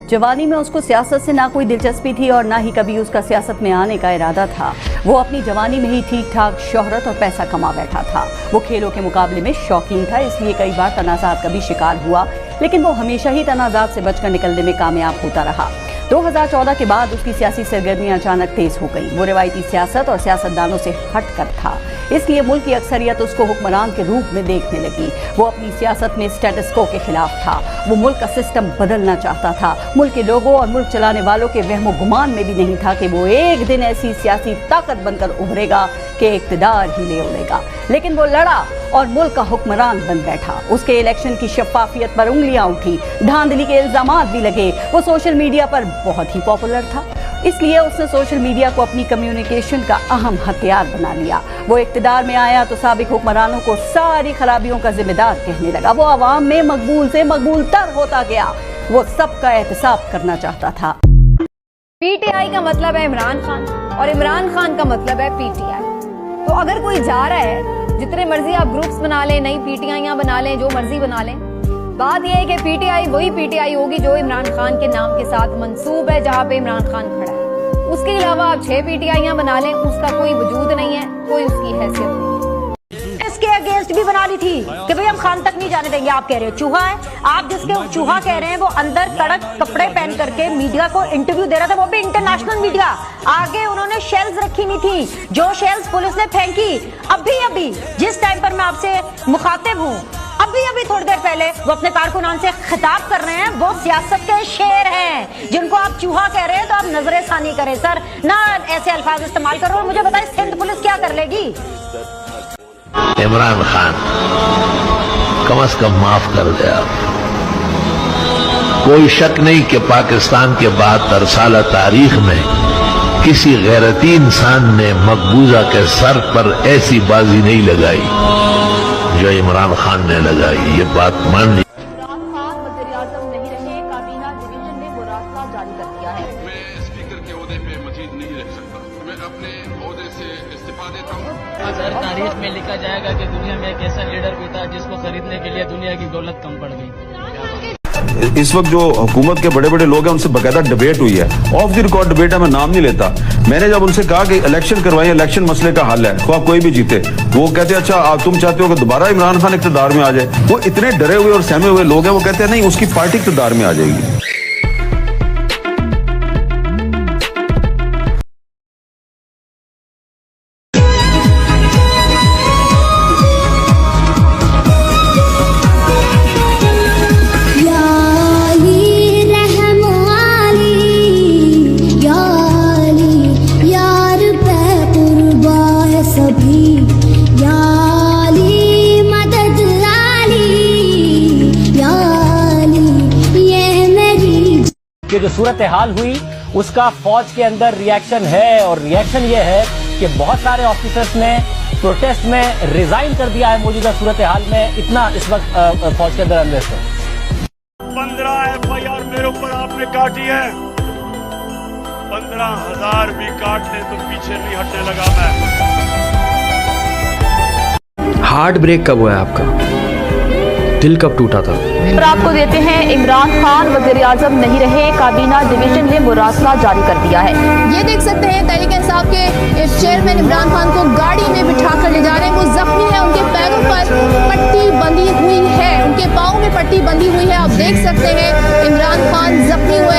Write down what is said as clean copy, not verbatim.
जवानी में उसको सियासत से ना कोई दिलचस्पी थी और ना ही कभी उसका सियासत में आने का इरादा था। वो अपनी जवानी में ही ठीक ठाक शोहरत और पैसा कमा बैठा था। वो खेलों के मुकाबले में शौकीन था, इसलिए कई बार तनाज़ात का भी शिकार हुआ, लेकिन वो हमेशा ही तनाज़ात से बचकर निकलने में कामयाब होता रहा। 2014 के बाद उसकी सियासी सरगर्मियां अचानक तेज हो गई। वो रिवायती सियासत और सियासतदानों से हटकर था, इसलिए मुल्क की अक्सरियत उसको हुक्मरान के रूप में देखने लगी। वो अपनी सियासत में स्टेटस को के खिलाफ था। वो मुल्क का सिस्टम बदलना चाहता था। मुल्क के लोगों और मुल्क चलाने वालों के वहमो गुमान में भी नहीं था कि वो एक दिन ऐसी सियासी ताकत बनकर उभरेगा कि इक़्तिदार ही ले उड़ेगा। लेकिन वो लड़ा और मुल्क का हुक्मरान बन बैठा। उसके इलेक्शन की शफाफियत पर उंगलियां उठी, धांधली के इल्जामात भी लगे। वो सोशल मीडिया पर बहुत ही पॉपुलर था, इसलिए उसने सोशल मीडिया को अपनी कम्युनिकेशन का अहम हथियार बना लिया। वो इक़्तिदार में आया तो साबिक हुक्मरानों को सारी खराबियों का जिम्मेदार कहने लगा। वो आवाम में मकबूल से मकबूल तर होता गया। वो सबका एहतसाब करना चाहता था। पीटीआई का मतलब है इमरान खान और इमरान खान का मतलब है पीटीआई। तो अगर कोई जा रहा है, जितने मर्जी आप ग्रुप्स बना लें, नई पीटीआईयां बना लें, जो मर्जी बना लें, बात यह है कि पीटीआई वही पीटीआई होगी जो इमरान खान के नाम के साथ मंसूब है, जहां पे इमरान खान खड़ा है। उसके अलावा आप 6 पीटीआईयां बना लें, उसका कोई वजूद नहीं है, कोई उसकी हैसियत नहीं है। इसके अगेंस्ट भी बना ली थी कि भाई हम खान तक नहीं जाने देंगे। आप कह रहे हो चूहा है, आप जिसके चूहा कह रहे हैं वो अंदर कड़क कपड़े पहन करके मीडिया को इंटरव्यू दे रहा था, वो भी इंटरनेशनल मीडिया। आगे उन्होंने शेल्स रखी नहीं थी, जो शेल्स पुलिस ने फेंकी अभी जिस टाइम पर मैं आपसे मुखातिब हूँ, अभी थोड़ी देर पहले वो अपने कारकुनान से खिताब कर रहे हैं। वो सियासत के शेर हैं, जिनको आप चूहा कह रहे हैं तो आप नजरे सानी करें सर, ना ऐसे अल्फाज इस्तेमाल करो। और मुझे बताइए सिंध पुलिस क्या कर लेगी? इमरान खान कम से कम माफ कर दे आप। कोई शक नहीं कि पाकिस्तान के बाद तरसाला तारीख में किसी गैरती इंसान ने मकबूजा के सर पर ऐसी बाजी नहीं लगाई जो इमरान खान ने लगाई। ये बात मान ली। इमरान खान वज़ीर-ए-आज़म नहीं रहे, काबीना डिवीजन ने वो रास्ता जारी कर दिया है। मैं स्पीकर के ओहदे पे मजीद नहीं रह सकता। मैं अपने ओहदे से इस्तीफा देता हूँ। हर तारीख में लिखा जाएगा कि दुनिया में एक ऐसा लीडर भी था जिसको खरीदने के लिए दुनिया की दौलत कम पड़ गई। इस वक्त जो हुकूमत के बड़े बड़े लोग हैं उनसे बकायदा डिबेट हुई है, ऑफ द रिकॉर्ड डिबेट है, मैं नाम नहीं लेता। मैंने जब उनसे कहा कि इलेक्शन करवाइए, इलेक्शन मसले का हल है, ख्वाह कोई भी जीते, वो कहते हैं अच्छा तुम चाहते हो कि दोबारा इमरान खान इक़्तिदार में आ जाए। वो इतने डरे हुए और सहमे हुए लोग हैं, वो कहते हैं नहीं उसकी पार्टी इक़्तिदार में आ जाएगी। कि जो सूरत हाल हुई उसका फौज के अंदर रिएक्शन है, और रिएक्शन ये है कि बहुत सारे ऑफिसर्स ने प्रोटेस्ट में रिजाइन कर दिया है। मौजूदा सूरत हाल में इतना इस वक्त फौज के अंदर अनरेस्ट है। 15 FIR मेरे ऊपर आपने काटी है, 15,000 भी काट ले तो पीछे नहीं हटने लगा मैं। हार्ट ब्रेक कब हुआ है आपका? दिल कब टूटा था? और आपको देते हैं इमरान खान वज़ीर-ए-आज़म नहीं रहे, काबीना डिवीजन ने मुरासला जारी कर दिया है। ये देख सकते हैं तहरीक इंसाफ के चेयरमैन इमरान खान को गाड़ी में बिठा कर ले जा रहे हैं। वो जख्मी है, उनके पैरों पर पट्टी बंधी हुई है, उनके पाँव में पट्टी बंधी हुई है। आप देख सकते हैं इमरान खान जख्मी हुए